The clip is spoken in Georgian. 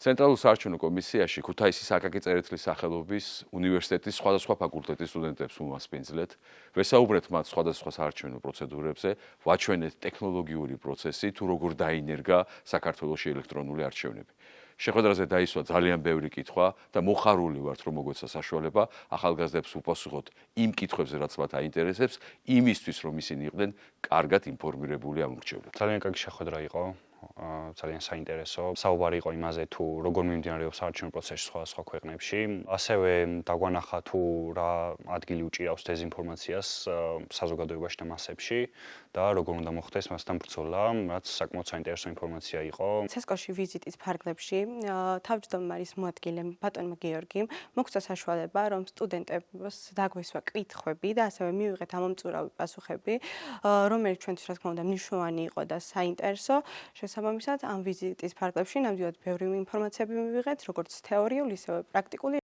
ცენტრალურ საარჩევნო კომისიაში ქუთაისის აკაკი წერეთლის სახელობის უნივერსიტეტის სხვადასხვა ფაკულტეტის სტუდენტებს უმასპინძლეთ, ვესაუბრეთ მათ სხვადასხვა საარჩევნო პროცედურებზე, ვაჩვენეთ ტექნოლოგიური პროცესი, თუ როგორ დაინერგა საქართველოში ელექტრონული არჩევნები. შეხვედრაზე დაისვა ძალიან ბევრი კითხვა და მოხარული ვართ, რომ მოგვეცა საშუალება ახალგაზრდებს უპასუხოთ იმ კითხვებზე, რაც მათ აინტერესებს, იმისთვის, რომ ისინი იყვნენ კარგად ინფორმირებული ამ მრჩევლად. ძალიან კარგი შეხვედრა იყო. ძალიან საინტერესო. საუბარი იყო იმაზე, თუ როგორ მიმდინარეობს საარჩევნო პროცესი სხვადასხვა ქვეყნებში. ასევე დაგვანახა თუ რა ადგილი უჭირავს დეზინფორმაციას საზოგადოებაში და მასებში და როგორ უნდა მოხდეს მასთან ბრძოლა, რაც საკმაოდ საინტერესო ინფორმაცია იყო. ცესკოში ვიზიტის ფარგლებში თავმჯდომარის მოადგილე ბატონმა გიორგიმ მოგცა საშუალება, რომ სტუდენტებს დაგვესვა კითხვები და ასევე მივიღეთ ამომწურავი პასუხები, რომელიც ჩვენთვის რა თქმა უნდა მნიშვნელოვანი იყო და საინტერესო. შესაბამისად, ამ ვიზიტის ფარგლებში ნამდვილად ბევრი ინფორმაციები მივიღეთ, როგორც თეორიული, ისევე პრაქტიკული.